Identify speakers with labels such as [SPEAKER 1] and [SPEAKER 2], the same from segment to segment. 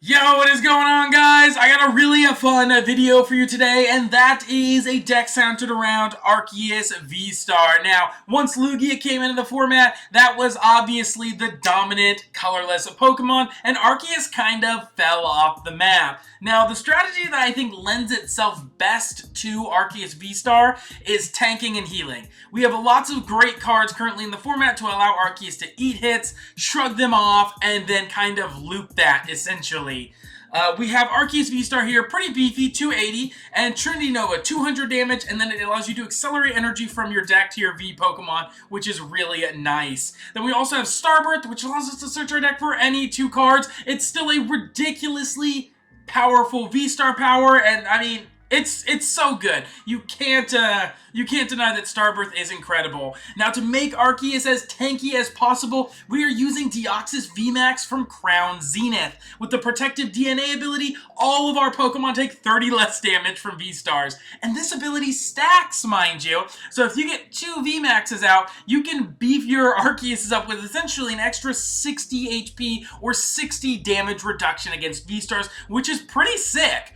[SPEAKER 1] Yo, what is going on, guys? I got a really fun video for you today, and that is a deck centered around Arceus V-STAR. Now, once Lugia came into the format, that was obviously the dominant colorless Pokemon, and Arceus kind of fell off the map. Now, the strategy that I think lends itself best to Arceus V-STAR is tanking and healing. We have lots of great cards currently in the format to allow Arceus to eat hits, shrug them off, and then kind of loop that, essentially. We have Arceus V-STAR here, pretty beefy, 280, and Trinity Nova, 200 damage, and then it allows you to accelerate energy from your deck to your V Pokemon, which is really nice. Then we also have Starbirth, which allows us to search our deck for any two cards. It's still a ridiculously powerful V-STAR power, and I mean, it's so good. You can't deny that Starbirth is incredible. Now, to make Arceus as tanky as possible, we are using Deoxys Vmax from Crown Zenith. With the protective DNA ability, all of our Pokemon take 30 less damage from V-Stars. And this ability stacks, mind you. So if you get 2 Vmaxes out, you can beef your Arceus up with essentially an extra 60 HP or 60 damage reduction against V-Stars, which is pretty sick.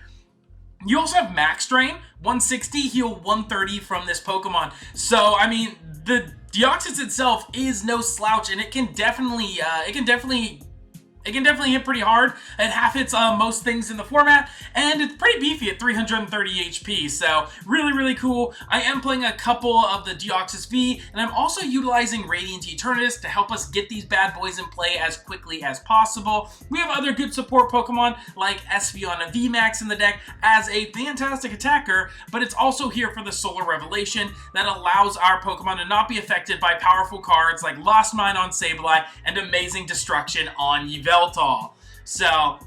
[SPEAKER 1] You also have Max Drain, 160, heal 130 from this Pokemon. So, I mean, the Deoxys itself is no slouch, and it can definitely hit pretty hard. It half hits most things in the format, and it's pretty beefy at 330 HP, so really cool. I am playing a couple of the Deoxys V, and I'm also utilizing Radiant Eternatus to help us get these bad boys in play as quickly as possible. We have other good support Pokemon like Espeon VMAX in the deck as a fantastic attacker, but it's also here for the Solar Revelation that allows our Pokemon to not be affected by powerful cards like Lost Mine on Sableye and Amazing Destruction on Yveltal. So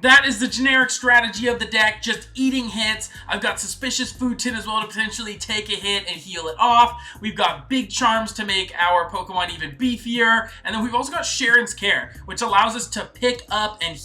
[SPEAKER 1] that is the generic strategy of the deck, just eating hits. I've got Suspicious Food Tin as well to potentially take a hit and heal it off. We've got Big Charms to make our Pokemon even beefier. And then we've also got Cheren's Care, which allows us to pick up and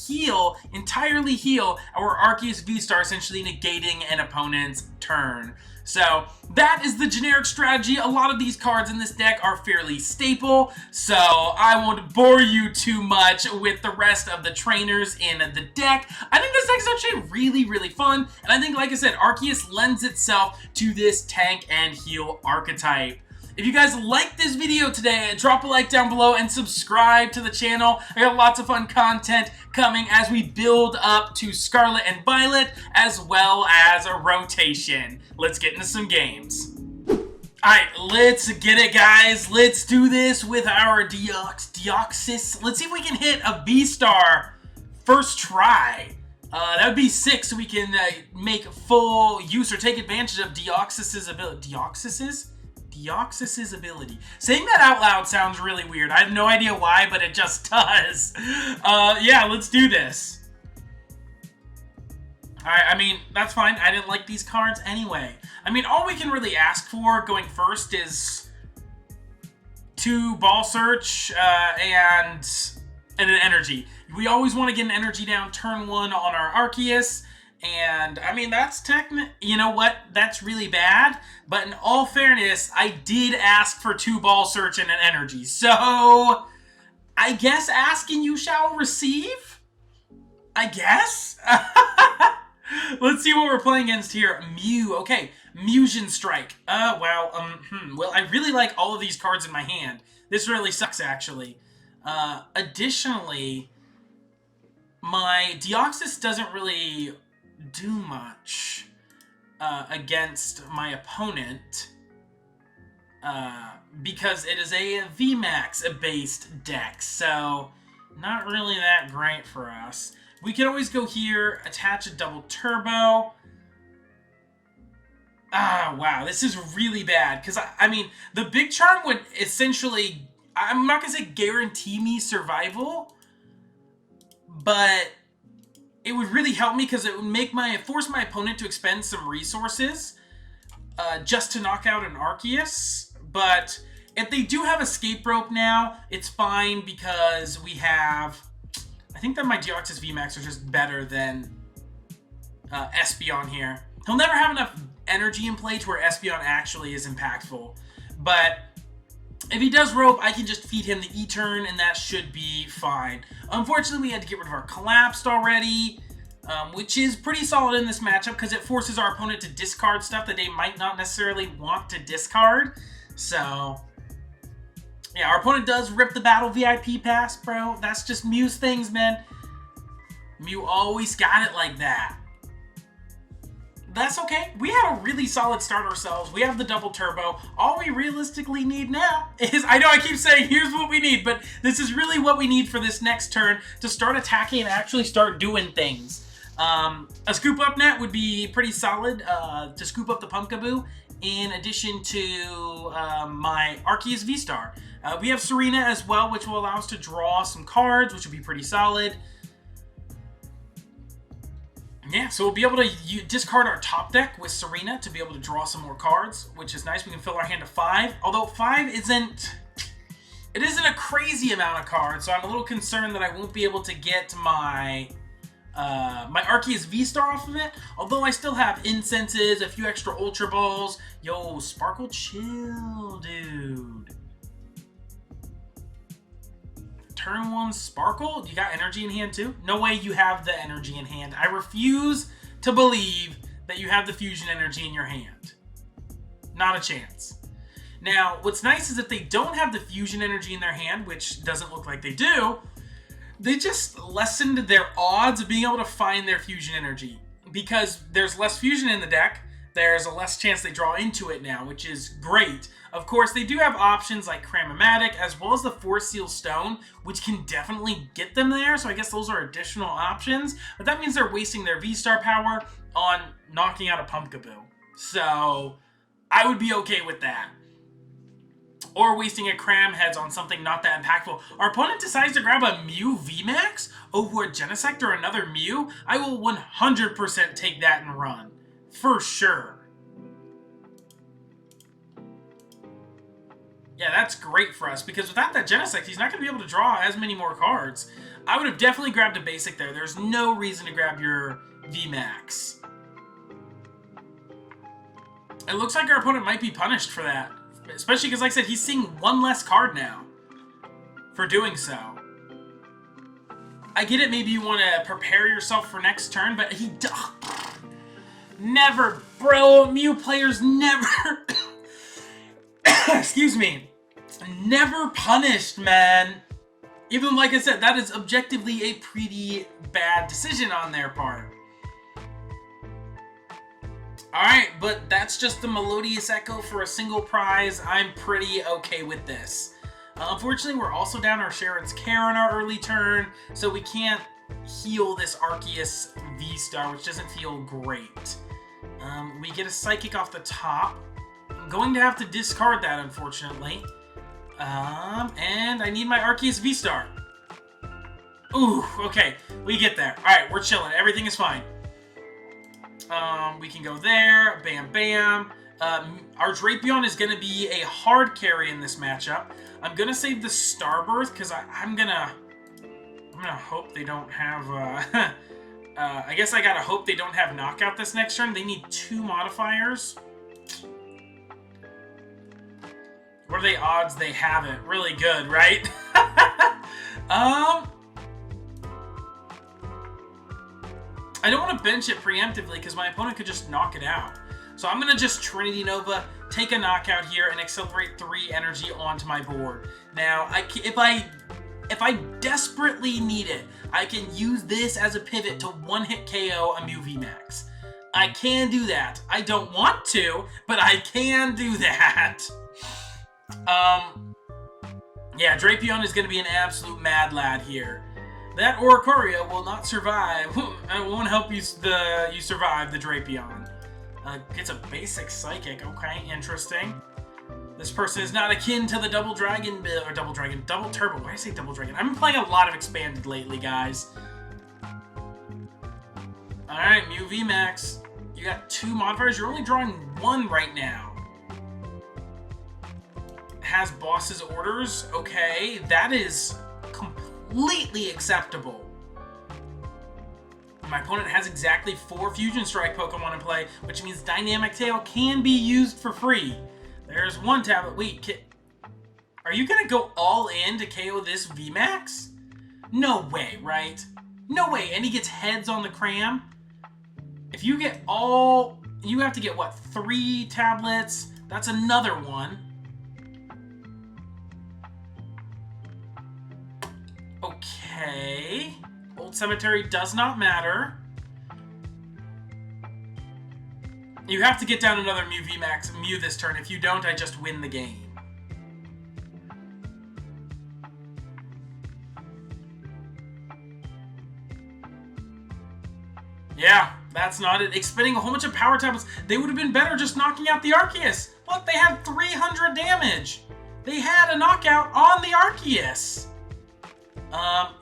[SPEAKER 1] entirely heal our Arceus V-STAR, essentially negating an opponent's turn. So that is the generic strategy. A lot of these cards in this deck are fairly staple, so I won't bore you too much with the rest of the trainers in the deck. I think this deck is actually really fun, and I think, like I said, Arceus lends itself to this tank and heal archetype. If you guys like this video today, drop a like down below and subscribe to the channel. I got lots of fun content coming as we build up to Scarlet and Violet, as well as a rotation. Let's get into some games. Alright, let's get it, guys. Let's do this with our Deoxys. Let's see if we can hit a V-STAR first try. That would be sick, so we can make full use or take advantage of Deoxys's ability. Deoxys's ability. Saying that out loud sounds really weird. I have no idea why, but it just does. Yeah, let's do this. Alright, I mean, that's fine. I didn't like these cards anyway. I mean, all we can really ask for going first is 2 Ball Search and an energy. We always want to get an energy down turn 1 on our Arceus. And, I mean, that's you know what? That's really bad. But in all fairness, I did ask for 2 Ball Search and an energy. So, I guess ask and you shall receive? I guess? Let's see what we're playing against here. Mew. Okay, Musion Strike. Well, I really like all of these cards in my hand. This really sucks, actually. Additionally, my Deoxys doesn't really do much against my opponent because it is a VMAX based deck, so not really that great for us. We can always go here, attach a double turbo. Wow, this is really bad because I mean, the Big Charm would essentially, I'm not gonna say guarantee me survival, but it would really help me because it would force my opponent to expend some resources just to knock out an Arceus. But if they do have Escape Rope now, it's fine because we have... I think that my Deoxys VMAX are just better than Espeon here. He'll never have enough energy in play to where Espeon actually is impactful. But If he does rope, I can just feed him the E-turn, and that should be fine. Unfortunately, we had to get rid of our Collapsed already, which is pretty solid in this matchup because it forces our opponent to discard stuff that they might not necessarily want to discard. So, yeah, our opponent does rip the Battle VIP pass, bro. That's just Mew's things, man. Mew always got it like that. That's okay. We had a really solid start ourselves. We have the double turbo. All we realistically need now is, I know I keep saying here's what we need, but this is really what we need for this next turn to start attacking and actually start doing things. A Scoop Up Net would be pretty solid to scoop up the Pumpkaboo, in addition to my Arceus V-STAR. We have Serena as well, which will allow us to draw some cards, which will be pretty solid. Yeah, so we'll be able to discard our top deck with Serena to be able to draw some more cards, which is nice. We can fill our hand to 5. Although 5 isn't a crazy amount of cards, so I'm a little concerned that I won't be able to get my my Arceus V-STAR off of it. Although I still have incenses, a few extra Ultra Balls. Yo, Sparkle, chill, dude. Turn 1 Sparkle? You got energy in hand too? No way you have the energy in hand. I refuse to believe that you have the fusion energy in your hand. Not a chance. Now, what's nice is if they don't have the fusion energy in their hand, which doesn't look like they do, they just lessened their odds of being able to find their fusion energy. Because there's less fusion in the deck, there's a less chance they draw into it now, which is great. Of course, they do have options like Cram-O-Matic, as well as the Force Seal Stone, which can definitely get them there, so I guess those are additional options. But that means they're wasting their V-STAR power on knocking out a Pumpkaboo. So, I would be okay with that. Or wasting a Cram Heads on something not that impactful. Our opponent decides to grab a Mew VMAX over a Genesect or another Mew. I will 100% take that and run. For sure. Yeah, that's great for us, because without that Genesect, he's not going to be able to draw as many more cards. I would have definitely grabbed a basic there. There's no reason to grab your VMAX. It looks like our opponent might be punished for that. Especially because, like I said, he's seeing one less card now for doing so. I get it, maybe you want to prepare yourself for next turn, but he... Never, bro. Mew players never... Excuse me. Never punished, man. Even like I said, that is objectively a pretty bad decision on their part. Alright, but that's just the Melodious Echo for a single prize. I'm pretty okay with this. Unfortunately, we're also down our Cheren's Cheren our early turn, so we can't heal this Arceus V-STAR, which doesn't feel great. We get a Psychic off the top. I'm going to have to discard that, unfortunately. And I need my Arceus V-STAR. Ooh, okay. We get there. Alright, we're chilling. Everything is fine. We can go there. Bam, bam. Our Drapion is going to be a hard carry in this matchup. I'm going to save the Starbirth because I'm going to hope they don't have... I guess I gotta hope they don't have Knockout this next turn. They need 2 modifiers. What are the odds they have it? Really good, right? I don't want to bench it preemptively because my opponent could just knock it out. So I'm going to just Trinity Nova, take a knockout here, and accelerate 3 energy onto my board. Now, if I desperately need it, I can use this as a pivot to one-hit KO a Mew VMAX. I can do that. I don't want to, but I can do that. Yeah, Drapion is going to be an absolute mad lad here. That Oricorio will not survive. It won't help you survive the Drapion. Gets a basic Psychic. Okay, interesting. This person is not akin to the Double Dragon build, or Double Turbo. Why did I say Double Dragon? I've been playing a lot of Expanded lately, guys. Alright, Mew VMAX. You got 2 modifiers. You're only drawing 1 right now. Has boss's orders. Okay, that is completely acceptable. My opponent has exactly 4 Fusion Strike Pokemon in play, which means Dynamic Tail can be used for free. There's 1 tablet. Wait, Are you gonna go all in to KO this VMAX? No way, right? No way. And he gets heads on the cram. If you get all... You have to get, what, 3 tablets? That's another one. Okay. Old Cemetery does not matter. You have to get down another Mew VMAX, Mew this turn. If you don't, I just win the game. Yeah, that's not it. Expending a whole bunch of power tablets. They would have been better just knocking out the Arceus. Look, they had 300 damage. They had a knockout on the Arceus.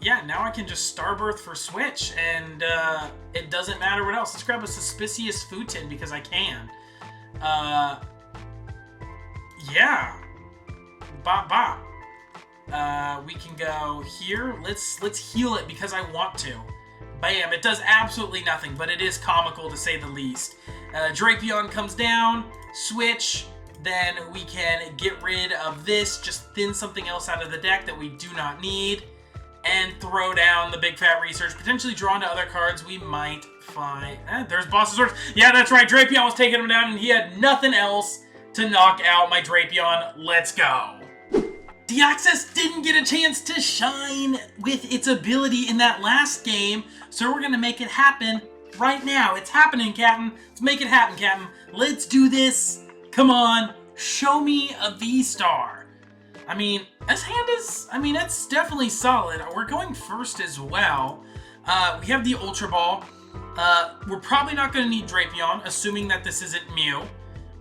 [SPEAKER 1] Yeah, now I can just Starbirth for Switch, and it doesn't matter what else. Let's grab a Suspicious Food Tin because I can. Yeah. Bop bop. We can go here. Let's heal it because I want to. Bam, it does absolutely nothing, but it is comical to say the least. Drapion comes down, switch, then we can get rid of this, just thin something else out of the deck that we do not need, and throw down the Big Fat Research, potentially draw into other cards we might find. There's Boss's Orders. Yeah, that's right, Drapion was taking him down, and he had nothing else to knock out my Drapion. Let's go. Deoxys didn't get a chance to shine with its ability in that last game, so we're going to make it happen right now. It's happening, Captain. Let's make it happen, Captain. Let's do this. Come on. Show me a V-Star. I mean, this hand is... I mean, it's definitely solid. We're going first as well. We have the Ultra Ball. We're probably not going to need Drapion, assuming that this isn't Mew.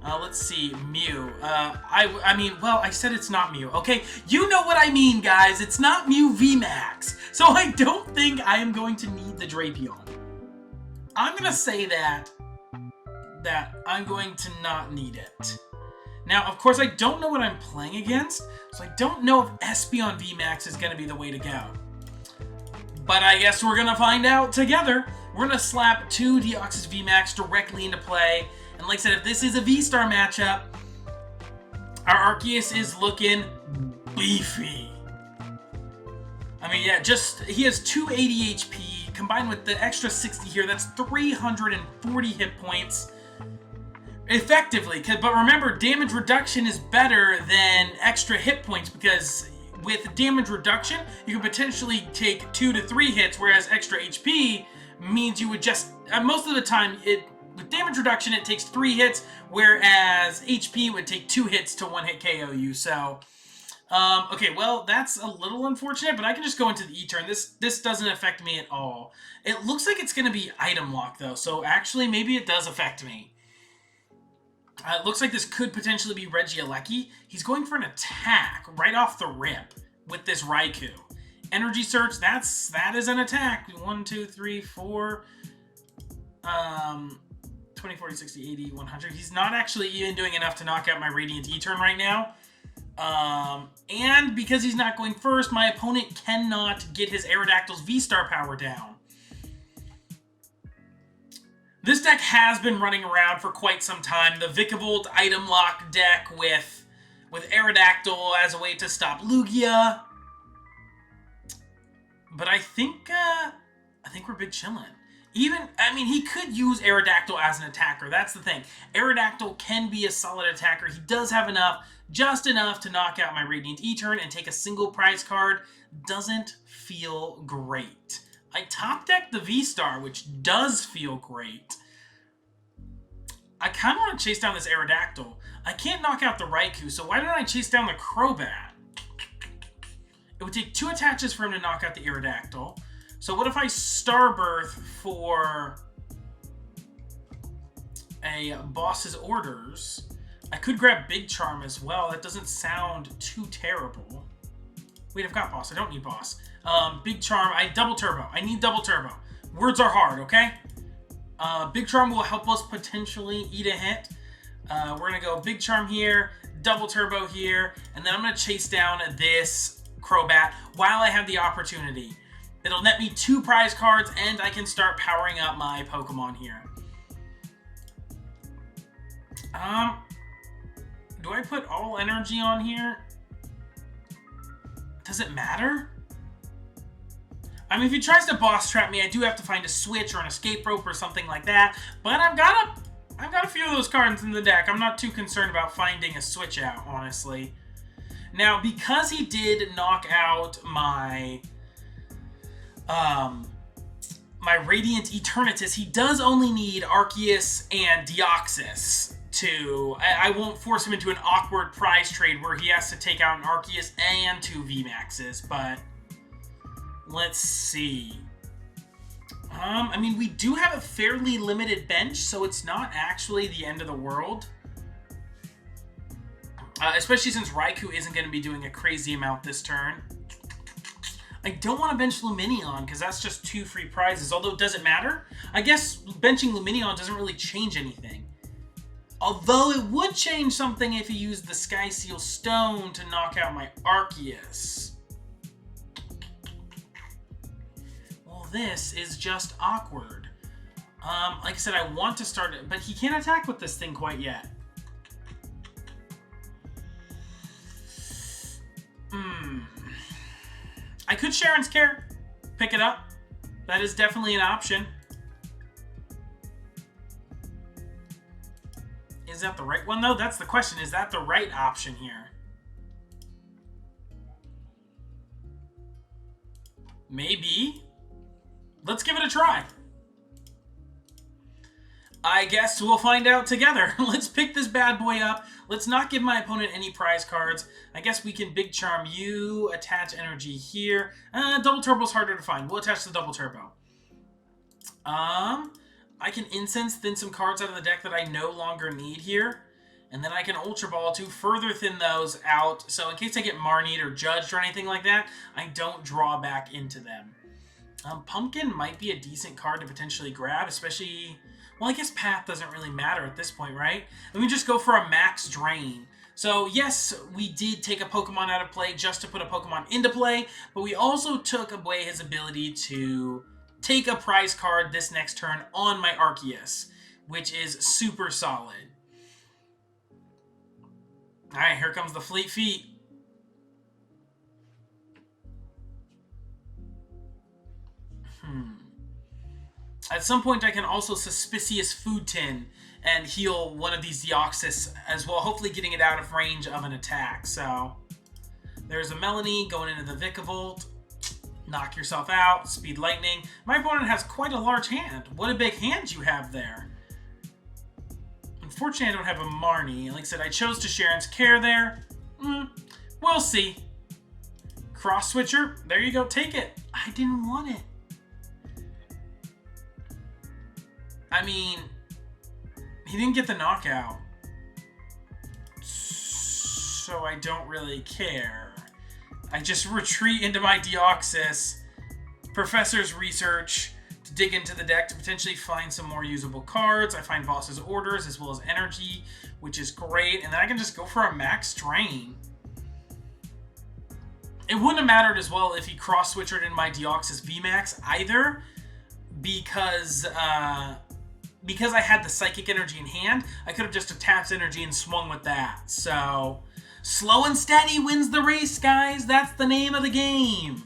[SPEAKER 1] Let's see, Mew. I mean, well, I said it's not Mew, okay? You know what I mean, guys. It's not Mew VMAX. So I don't think I am going to need the Drapion. I'm going to say that I'm going to not need it. Now, of course, I don't know what I'm playing against, so I don't know if Espeon VMAX is going to be the way to go. But I guess we're going to find out together. We're going to slap 2 Deoxys VMAX directly into play. And like I said, if this is a V-Star matchup, our Arceus is looking beefy. I mean, yeah, he has 280 HP, combined with the extra 60 here, that's 340 hit points. Effectively, but remember, damage reduction is better than extra hit points, because with damage reduction, you can potentially take 2 to 3 hits, whereas extra HP means you would just, most of the time, with damage reduction, it takes 3 hits, whereas HP would take 2 hits to 1-hit KO you. So, okay, well, that's a little unfortunate, but I can just go into the E-turn. This doesn't affect me at all. It looks like it's going to be item lock, though, so actually, maybe it does affect me. It looks like this could potentially be Regieleki. He's going for an attack right off the rip with this Raikou. Energy Search, that is an attack. 1, 2, 3, 4... 20, 40, 60, 80, 100. He's not actually even doing enough to knock out my Radiant E-turn right now. And because he's not going first, my opponent cannot get his Aerodactyl's V-Star power down. This deck has been running around for quite some time. The Vikavolt item lock deck with Aerodactyl as a way to stop Lugia. But I think we're big chillin'. I mean, he could use Aerodactyl as an attacker. That's the thing. Aerodactyl can be a solid attacker. He does have just enough to knock out my Radiant E-turn and take a single prize card. Doesn't feel great. I top decked the V-Star, which does feel great. I kind of want to chase down this Aerodactyl. I can't knock out the Raikou, so why don't I chase down the Crobat? It would take 2 attaches for him to knock out the Aerodactyl. So what if I Starbirth for a Boss's Orders? I could grab Big Charm as well. That doesn't sound too terrible. Wait, I've got Boss. I don't need Boss. Big Charm. Double Turbo. I need Double Turbo. Words are hard, okay? Big Charm will help us potentially eat a hit. We're going to go Big Charm here, Double Turbo here, and then I'm going to chase down this Crobat while I have the opportunity. It'll net me 2 prize cards, and I can start powering up my Pokemon here. Do I put all energy on here? Does it matter? I mean, if he tries to boss trap me, I do have to find a Switch or an Escape Rope or something like that. But I've got a few of those cards in the deck. I'm not too concerned about finding a Switch out, honestly. Now, because he did knock out my my Radiant Eternatus, he does only need Arceus and Deoxys to... I won't force him into an awkward prize trade where he has to take out an Arceus and 2 VMAXs, but let's see. I mean, we do have a fairly limited bench, so it's not actually the end of the world. Especially since Raikou isn't going to be doing a crazy amount this turn. I don't want to bench Lumineon, because that's just 2 free prizes, although does it matter? I guess benching Lumineon doesn't really change anything. Although it would change something if he used the Sky Seal Stone to knock out my Arceus. Well, this is just awkward. Like I said, I want to start it, but he can't attack with this thing quite yet. I could Cheren's Care, pick it up. That is definitely an option. Is that the right one, though? That's the question. Is that the right option here? Maybe. Let's give it a try. I guess we'll find out together. Let's pick this bad boy up. Let's not give my opponent any prize cards. I guess we can Big Charm you, attach energy here. Double Turbo's harder to find. We'll attach the Double Turbo. I can Incense thin some cards out of the deck that I no longer need here. And then I can Ultra Ball to further thin those out. So in case I get Marnied or judged or anything like that, I don't draw back into them. Pumpkin might be a decent card to potentially grab, especially... Well, I guess Path doesn't really matter at this point, right? Let me just go for a max drain. So, yes, we did take a Pokemon out of play just to put a Pokemon into play, but we also took away his ability to take a prize card this next turn on my Arceus, which is super solid. Alright, here comes the Fleet Feet. At some point, I can also Suspicious Food Tin and heal one of these Deoxys as well, hopefully getting it out of range of an attack. So, there's a Melanie going into the Vikavolt. Knock yourself out. Speed Lightning. My opponent has quite a large hand. What a big hand you have there. Unfortunately, I don't have a Marnie. Like I said, I chose to Cheren's Care there. We'll see. Cross Switcher. There you go. Take it. I didn't want it. I mean, he didn't get the knockout, so I don't really care. I just retreat into my Deoxys, Professor's Research, to dig into the deck to potentially find some more usable cards. I find Boss's Orders as well as Energy, which is great, and then I can just go for a max drain. It wouldn't have mattered as well if he cross-switched in my Deoxys VMAX either, because I had the Psychic Energy in hand, I could have just tapped energy and swung with that. So, slow and steady wins the race, guys. That's the name of the game.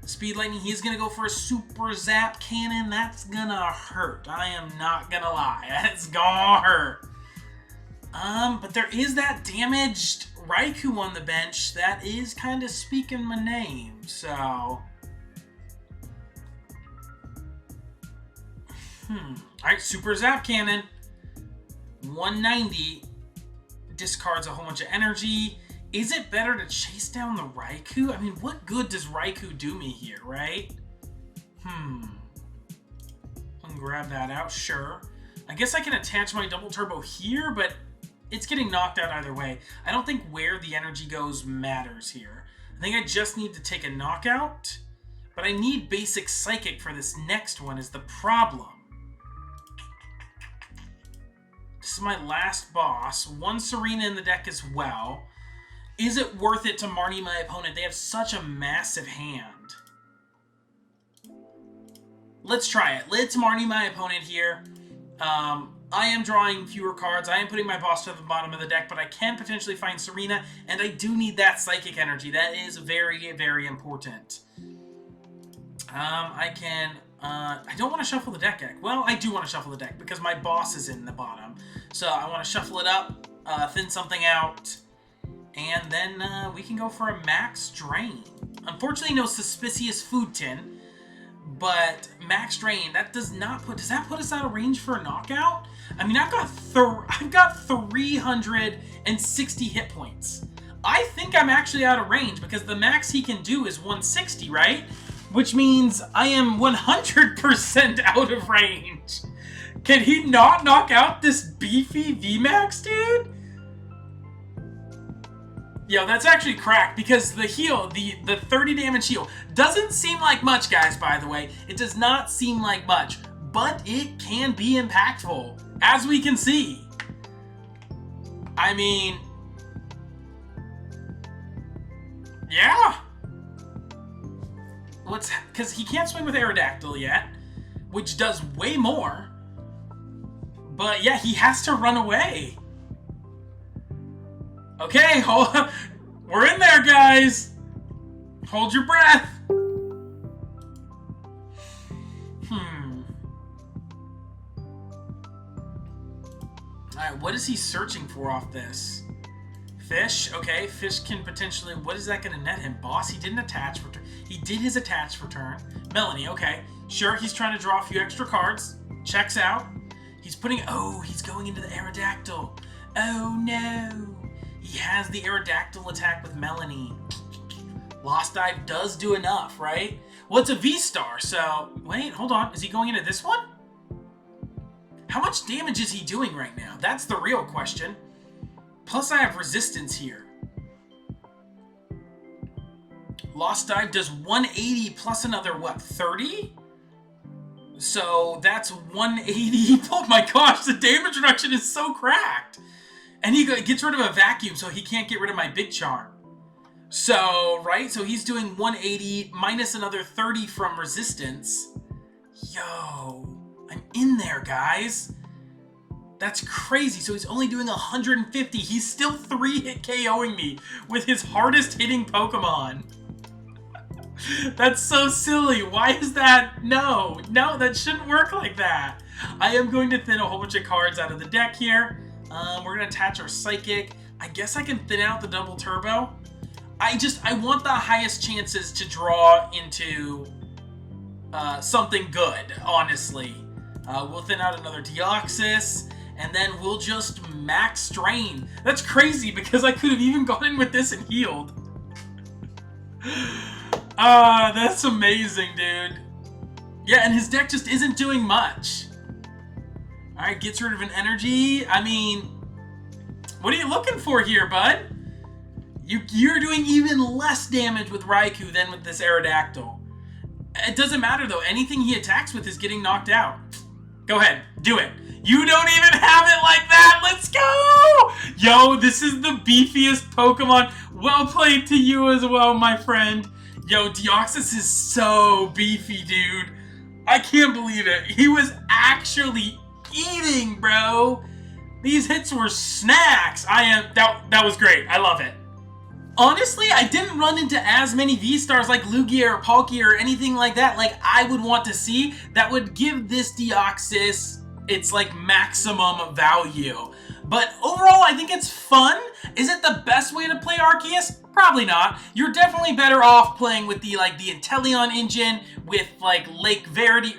[SPEAKER 1] Speed Lightning, he's going to go for a Super Zap Cannon. That's going to hurt. I am not going to lie. That's going to hurt. But there is that damaged Raikou on the bench that is kind of speaking my name. So... Alright, Super Zap Cannon. 190. Discards a whole bunch of energy. Is it better to chase down the Raikou? I mean, what good does Raikou do me here, right? I can grab that out, sure. I guess I can attach my Double Turbo here, but it's getting knocked out either way. I don't think where the energy goes matters here. I think I just need to take a knockout, but I need basic Psychic for this next one is the problem. This is my last boss. One Serena in the deck as well. Is it worth it to Marnie my opponent? They have such a massive hand. Let's try it. Let's Marnie my opponent here. I am drawing fewer cards. I am putting my boss to the bottom of the deck, but I can potentially find Serena, and I do need that Psychic Energy. That is very, very important. I don't want to shuffle the deck. Well, I do want to shuffle the deck because my boss is in the bottom. So I want to shuffle it up, thin something out, and then we can go for a max drain. Unfortunately, no Suspicious Food Tin. But max drain, that does that put us out of range for a knockout? I mean, I've got 360 hit points. I think I'm actually out of range because the max he can do is 160, right? Which means I am 100% out of range. Can he not knock out this beefy VMAX, dude? Yo, that's actually cracked because the heal, the 30 damage heal, doesn't seem like much, guys, by the way. It does not seem like much, but it can be impactful, as we can see. I mean, yeah. Because he can't swim with Aerodactyl yet, which does way more. But yeah, he has to run away. Okay, we're in there, guys. Hold your breath. Alright, what is he searching for off this? Fish, okay, fish can potentially, what is that going to net him? Boss, he didn't attach for turn. He did his attach for turn. Melanie, okay. Sure, he's trying to draw a few extra cards. Checks out. He's putting, he's going into the Aerodactyl. Oh no. He has the Aerodactyl attack with Melanie. Lost Dive does do enough, right? Well, it's a V-Star, so... Wait, hold on. Is he going into this one? How much damage is he doing right now? That's the real question. Plus, I have resistance here. Lost Dive does 180 plus another, what, 30? So, that's 180. Oh my gosh, the damage reduction is so cracked. And he gets rid of a vacuum, so he can't get rid of my Big Charm. So, right? So he's doing 180 minus another 30 from resistance. Yo, I'm in there, guys. That's crazy. So he's only doing 150. He's still 3-hit KOing me with his hardest hitting Pokemon. That's so silly. Why is that? No, that shouldn't work like that. I am going to thin a whole bunch of cards out of the deck here. We're going to attach our Psychic. I guess I can thin out the double turbo. I want the highest chances to draw into something good, honestly. We'll thin out another Deoxys, and then we'll just max drain. That's crazy because I could have even gone in with this and healed. That's amazing, dude. Yeah, and his deck just isn't doing much. Alright, gets rid of an energy. I mean, what are you looking for here, bud? You're doing even less damage with Raikou than with this Aerodactyl. It doesn't matter, though. Anything he attacks with is getting knocked out. Go ahead. Do it. You don't even have it like that. Let's go! Yo, this is the beefiest Pokemon. Well played to you as well, my friend. Yo, Deoxys is so beefy, dude. I can't believe it. He was actually eating, bro. These hits were snacks. That was great. I love it. Honestly, I didn't run into as many V-Stars like Lugia or Palkia or anything like that like I would want to see that would give this Deoxys its like maximum value. But overall, I think it's fun. Is it the best way to play Arceus? Probably not. You're definitely better off playing with the Inteleon engine with like Lake Acuity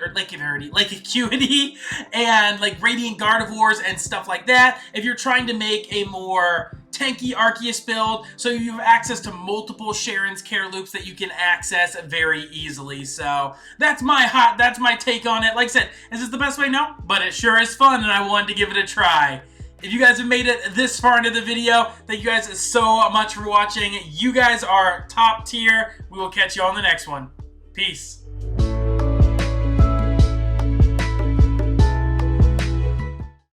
[SPEAKER 1] and like Radiant Gardevoirs and stuff like that. If you're trying to make a more tanky Arceus build, so you have access to multiple Cheren's care loops that you can access very easily. So that's my take on it. Like I said, is this the best way? No, but it sure is fun, and I wanted to give it a try. If you guys have made it this far into the video, thank you guys so much for watching. You guys are top tier. We will catch you on the next one. Peace.